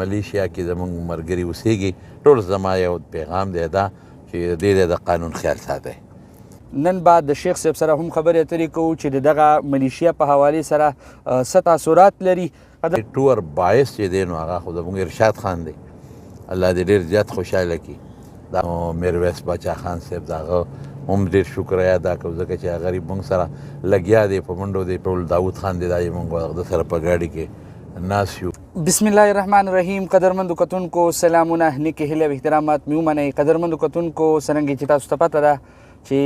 ملیشیا کې زمونږ ملګري اوسېږي ټول زما یو پیغام دی دا چې دې د قانون خیال ساتئ. نن بعد د شیخ صاحب سره هم خبرې اترې کوو چې دغه ملیشیا په حوالې سره څه تاثرات لري. ټور باعث چې دی نو هغه خو زموږ ارشاد خان دی، الله دې ډېر زیات خوشحاله کړي. دا میرویس باچا خان صاحب د هغه هم ډېر شکریه ادا کوو ځکه چې هغه غریب موږ سره لګیا دی په منډو دی. ټول داود خان دی دا یې موږ د سره په ګاډي کې ناست یو. بسم الله الرحمن الرحیم. قدرمندو کتونکو سلامونه، نیکې هیلې او احترامات مې ومنئ. قدرمندو کتونکو څرنګه چې تاسو ته پته ده چې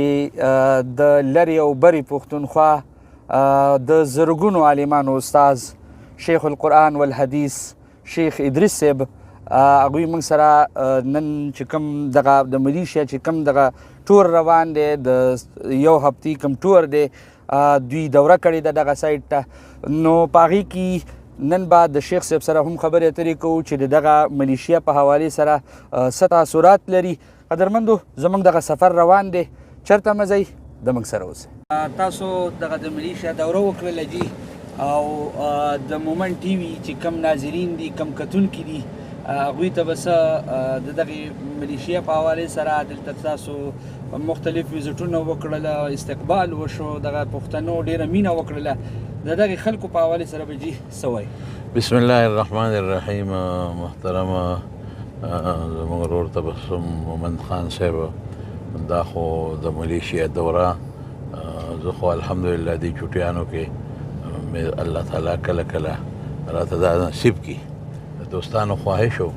د لرې او برې پښتونخوا د زرګونو عالمانو استاذ شیخ القرآن والحدیث شیخ ادریس صاحب هغوی موږ سره نن چې کوم دغه د ملیشیا چې کوم دغه ټور روان دی د یو هفتې کوم ټور دی دوی دوره کړې ده دغه سایډ ته، نو په هغې کې نن بعد د شیخ صاحب سره هم خبرې اترې کوو چې د دغه ملیشیا په حوالې سره څه تاثرات لري. قدرمندو زموږ دغه سفر روان دی، چېرته مه ځئ د موږ سره اوسئ. تاسو دغه د ملیشیا دوره وکړله جي او د مومن ټي وي چې کم ناظرین دي کم کتونکي دي هغوی ته به څه د دغې ملیشیا په حوالې سره دلته تاسو مختلف ویزټونه وکړله، استقبال وشو، دغه پښتنو ډېره مینه وکړله، د دغې خلکو په حوالې سره به جي څه وایي؟ بسم الله الرحمن الرحیم. محترمه زموږ ورور تبسم مومند خان صاحب، دا خو د ملیشیا دوره زه خو الحمدلله دې چوټیانو کې الله تعالی کله کله راته دا نصیب کړي، د دوستانو خواهش و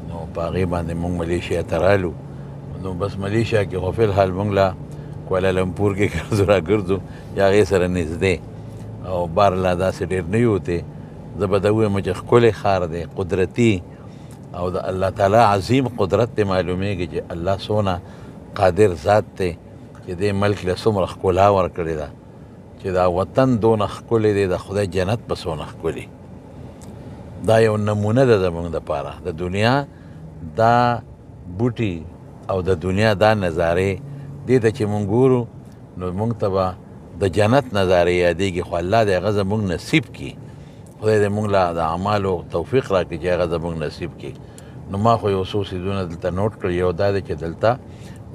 نو په هغې باندې موږ ملیشیا ته رالو. نو بس ملیشیا کې خو فی الحال موږ لا کوالالمپور کې ګرځو را ګرځو یا هغې سره نږدې او بار لا داسې ډېر نه یو ته زه به دا ووایم چې ښکلی ښار دی، قدرتي او د الله تعالی عظیم قدرت ته معلومیږي چې الله څونه قادر ذات دی چې دې ملک له څومره ښکلا ورکړې ده چې دا وطن دونه ښکلی دی، د خدای جنت به څونه ښکلي. دا یو نمونه ده زموږ دپاره د دنیا دا بوټي او د دنیا دا نظارې دې ته چې مونږ ګورو نو مونږ ته به د جنت نظارې یادېږي، خو الله دې هغه زموږ نصیب کړي. خدای دې مونږ له د اعمالو توفیق راکړي چې هغه زموږ نصیب کړي. نو ما خو یو څو څیزونه دلته نوټ کړي، یو دا دی چې دلته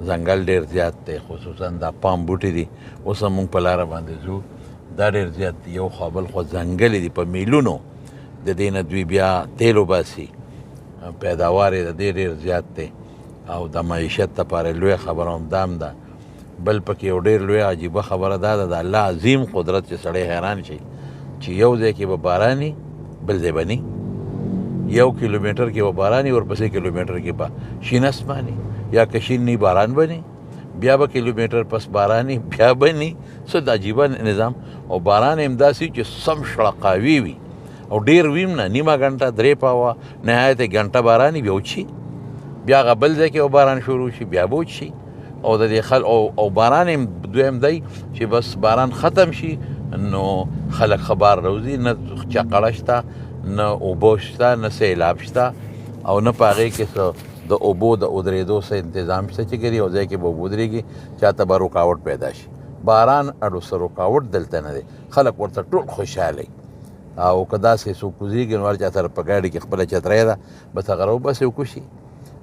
ځنګل ډېر زیات دی، خصوصا دا پام بوټي دي، اوس هم مونږ په لاره باندې ځو، دا ډېر زیات دي. یو خوا بل خوا ځنګلې دي په میلونو، د دې نه دوی بیا تیل وباسي، پیداوار یې د دې ډېر زیات دی او د معیشت لپاره لویه خبره هم دا هم ده. بل پکې یو ډېر لویه عجیبه خبره دا ده د الله عظیم قدرت چې سړی حیران شي چې یو ځای کې به باراني بل ځای به نه، یو کیلومیټر کې به باراني ورپسې کیلومیټر کې به شین اسماني، یا که شین نی باران به نه، بیا به کیلومیټر پس باراني بیا به نه. څه د عجیبه نظام او باران هم داسې چې سم شړقاوي وي او ډېر ویم نه، نیمه ګنټه 3 پاوه نهایت ګنټه باراني بیا وچي، بیا هغه بل ځای کې باران شروع شي بیا به وچي. او د دې او باران هم دویم دی چې بس باران ختم شي نو خلک خبر روزي، نه چقړه شته نه اوبه شته نه سیلاب شته او نه په هغې کې څه د اوبو د ودرېدو څه انتظام شته چې ګري یو ځای کې به اوبه ودرېږي چاته به رکاوټ پیدا شي. باران اډو څه رکاوټ دلته نه دی، خلک ورته ټول خوشحاله او که داسې څوک کوزېږي نو هر چا سره په ګاډي کې خپله چترۍ ده بس هغه راوباسي وکوشي.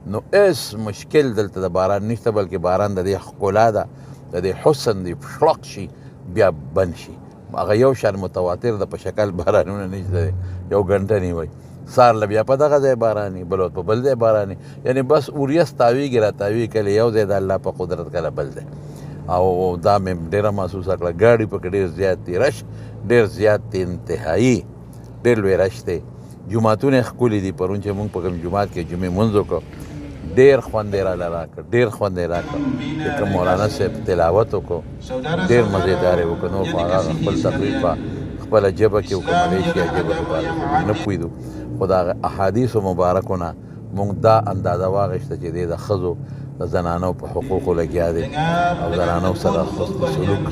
نو هېڅ مشکل دلته د باران نشته، بلکې باران د دې ښکلا ده، د دې حسن دی شړق شي بیا بند شي. هغه یو شان متواتر د په شکل بارانونه نشته دی، یو ګنټه نیوی سار له بیا په دغه ځای باراني بل په بل ځای باراني، یعنې بس اوریس تاویږي را تاویږي، کله یو ځای د الله په قدرت کله بل ځای. او دا مې ډېره محسوسه کړه، ګاډي پکې ډېر زیات دی، رش ډېر زیات دی، انتهایي ډېر لوی رش دی. جوماتونه ښکلي دي، پرون چې مونږ په کوم جومات کې جمعې مونځ وکړو ډېر خوند یې راله راکړ، ډېر خوند یې راکړ چې کوم مولانا صاحب تلاوت وکړو ډېر مزېدار یې وکړو. نور خو هغه خپل تقریر په خپله ژبه کې وکړو، ملیشیا ژبه کې نه پوهېدو، خو د هغه احادیثو مبارکو نه مونږ دا اندازه واخیسته چې دی د ښځو د زنانو په حقوقو لګیا دی او زنانو سره حسن سلوک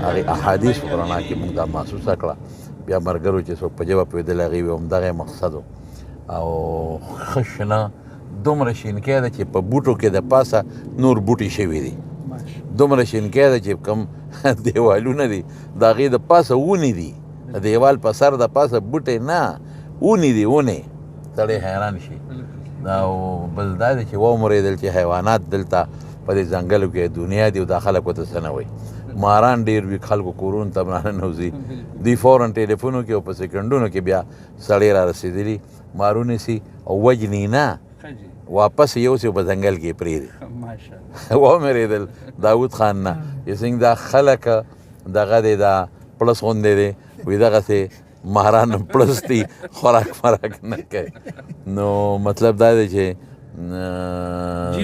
هغې احادیث په رڼا کې مونږ دا محسوسه کړه. بیا ملګرو چې څوک په ژبه پوهېدل هغې وي همدغه یې مقصد و. او ښه شنه دومره شینکی ده چې په بوټو کې د پاسه نور بوټي شوي دي، دومره شینکی ده چې کوم دیوالونه دي د هغې د پاسه ونې دي، د دیوال په سر د پاسه بوټی نه، ونې دي، ونې سړی حیران شي. او بل دا دی چې ومرېدل چې حیوانات دلته په دې ځنګلو کې دنیا دي او دا خلک ورته څه نه وایي. ماران ډېر وي، خلکو کورونو ته ننوځي، دوی فوراً ټلیفون وکړي او په سیکنډونو کې بیا سړی را رسېدلي مارونه سي او وجني نه واپس یوسي په ځنګل کې پرېږدي. ومرېدل داود خان نه چې څنګه دا خلک دغه دی دا پړس غوندې دی وایي دغسې ماران پړس دي خوراک نه کوي. نو مطلب دا دی چې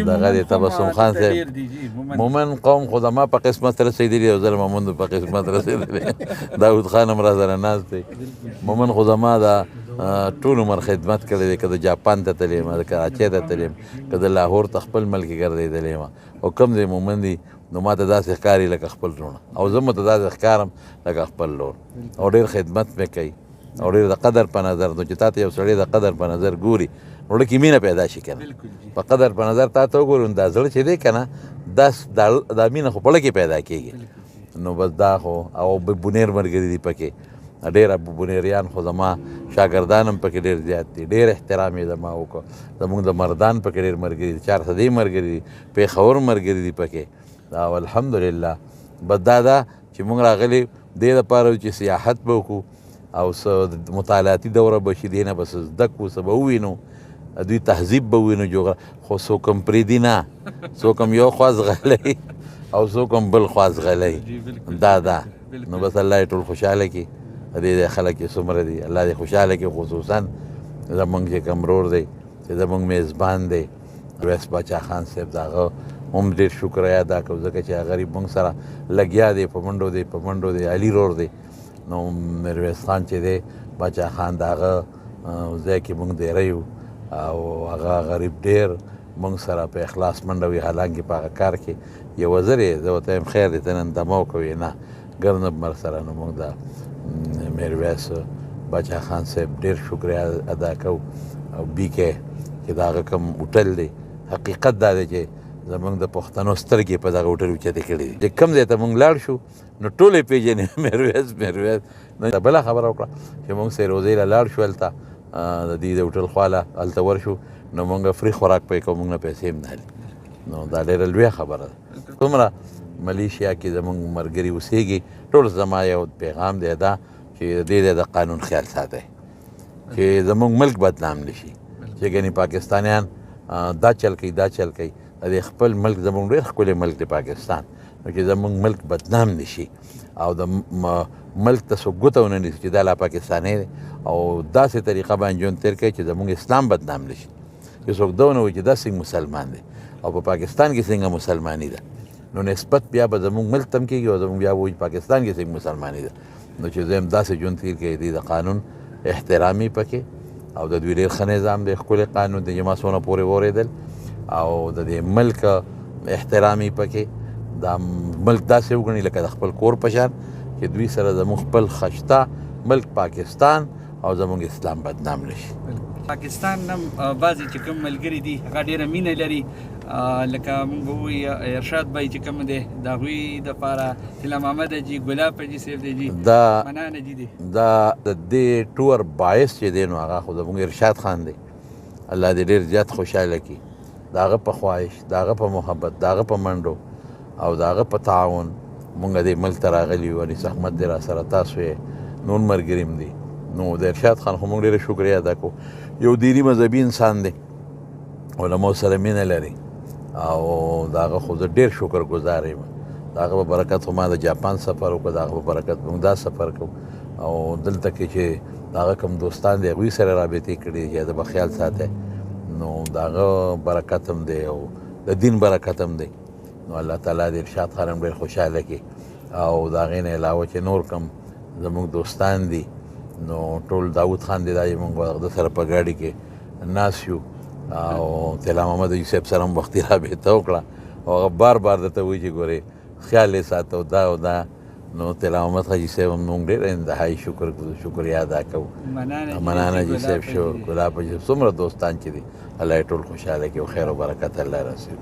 دغه دی تبسم خان صاحب مومن قوم خو زما په قسمت رسېدلي او زه مومن په قسمت رسېدلی. داود خان هم را سره ناست دی. مومن خو زما دا ټول عمر خدمت کړی دی، که د جاپان ته تللی یم، د کراچۍ ته تللی یم، که د لاهور ته خپل ملک ګرځېدلی یم او کوم ځای مومن دی نو ما ته داسې ښکاري لکه خپل وروڼه او زه مو ته داسې ښکارم لکه خپل لور او ډېر خدمت مې کوي او ډېر د قدر په نظر. نو چې تا ته یو سړی د قدر په نظر ګوري نو زړه کې مینه پیدا شي که نه. په قدر په نظر تا ته وګوري نو دا زړه چې دی که نه دا مینه خو په زړه کې پیدا کېږي. نو بس دا خو او بونیر ملګري دي پکې ډېر بونیریان خو زما شاګردان هم پکې ډېر زیات دي. ډېر احترام یې زما وکړه. زمونږ د مردان پکې ډېر ملګري دي، 400 ملګري دي، پېښور ملګري دي پکې. او الحمدلله بس دا چې مونږ راغلي دې دپاره چې سیاحت به وکړو او څه مطالعاتي دوره به شي، دې نه به څه زده کړو، څه به ووینو، دوی تهذیب به ووینو. خو څوک هم پرېږدي نه، څوک هم یو خوا زغلی او څوک هم بل خوا زغلی. دا نو بس الله یې ټول خوشحاله کړي. دې خلک یې څومره دي الله دې خوشحاله کړي. خصوصا زمونږ چې کوم ورور دی چې زمونږ میزبان دی میرویس باچا خان صاحب، د هغه هم ډېر شکریه ادا کوو ځکه چې هغه غریب موږ سره لګیا دی، په منډو دی. علي رور دی نو میرویس خان چې دی باچا خان د هغه ځای کې موږ دیری یو او هغه غریب ډېر موږ سره په اخلاص منډه وي. حالانکې په هغه کار کې یو وزر یې زه ورته وایم خیر دی ته نن دمه وکوې نه ګرنه مر سره. نو موږ د میرویس باچا خان صاحب ډېر شکریه ادا کوو. او بیکې چې د هغه کوم هوټل دی حقیقت دا دی چې زمونږ د پښتنو سترګې په دغه هوټل اوچتې کړي دي. چې کوم ځای ته مونږ لاړ شو نو ټول یې پېژنې میرویس. نو بله خبره وکړه چې مونږ سیروزۍ له لاړ شو هلته د دې د هوټل خواله هلته ورشو نو مونږ فري خوراک پې کوو، مونږ نه پیسې هم نه هلي. نو دا ډېره لویه خبره ده. څومره ملیشیا کې زمونږ ملګري اوسېږي ټول زما یو پیغام دی دا چې د قانون خیال ساتئ چې زمونږ ملک بدنام نه شي. چې ګنې پاکستانیان دا چل کوي د خپل ملک زمونږ ډېر ښکلی ملک دی پاکستان، نو چې زمونږ ملک بدنام نه شي او د ملک ته څوک ګوته ونه نیسي چې دا لا پاکستانی دی او داسې طریقه باندې ژوند تېر کوي چې زمونږ اسلام بدنام نه شي. چې څوک دا ونه وایي چې دا څنګه مسلمان دی او په پاکستان کې څنګه مسلماني ده، نو نسبت بیا به زمونږ ملک ته هم کېږي او زمونږ بیا وایي پاکستان کې څنګه مسلماني ده. نو چې زه هم داسې ژوند تېر کوي د قانون احترامي پکې او د دوی ډېر ښه نظام دی، ښکلی قانون دی چې ما څونه پورې واورېدل او د دې ملک احترامي پکې دا ملک داسې وګڼي لکه د خپل کور په شان چې دوی سره زموږ خپل خشته ملک پاکستان او زموږ اسلام بدنام نه شي. پاکستان هم بعضې چې کوم ملګري دي هغه ډېره مینه لري، لکه موږ به ووایو ارشاد بای چې کوم دی د هغوی دپاره طلا محمد حاجي، ګلاب حاجي صاحب دی جي، منان حاجي دی. دا د دې ټور باعث چې دی نو هغه خو زموږ ارشاد خان دی، الله دې ډېر زیات خوشحاله کړي. د هغه په خواهش، د هغه په محبت، د هغه په منډو او د هغه په تعاون مونږ دې ملک ته راغلي یو. انیس احمد دی را سره، تاسو یې نور ملګري هم دي. نو د ارشاد خان خو مونږ ډېره شکریه ادا کوو. یو دیني مذهبي انسان دی، علماو سره مینه لري او د هغه خو زه ډېر شکر ګزار یم. د هغه په برکت خو ما د جاپان سفر وکړ، د هغه په برکت مونږ دا سفر کوو او دلته کې چې د هغه کوم دوستان دی هغوی سره رابطې کړي چې د به خیال ساتئ. نو د هغه برکت هم دی او د دین برکت هم دی. نو الله تعالی د ارشاد خان هم ډېر خوشحاله کړي او د هغې نه علاوه چې نور کوم زموږ دوستان دي نو ټول داود خان دی دا چې مونږ د سره په ګاډي کې ناست یو او طلا محمد حاجي صاحب سره هم وختي رابطه وکړه او هغه بار درته وایي چې ګورې خیال یې ساته او دا او دا. نو طلا محمد حاجي صاحب هم مونږ ډېر انتهایي شکریه ادا کوو. منان حاجي صاحب شو، ګلاب حاجي صاحب، څومره دوستان چې دي الله یې ټول خوشحاله کړي او خیر او برکت الله رسوي.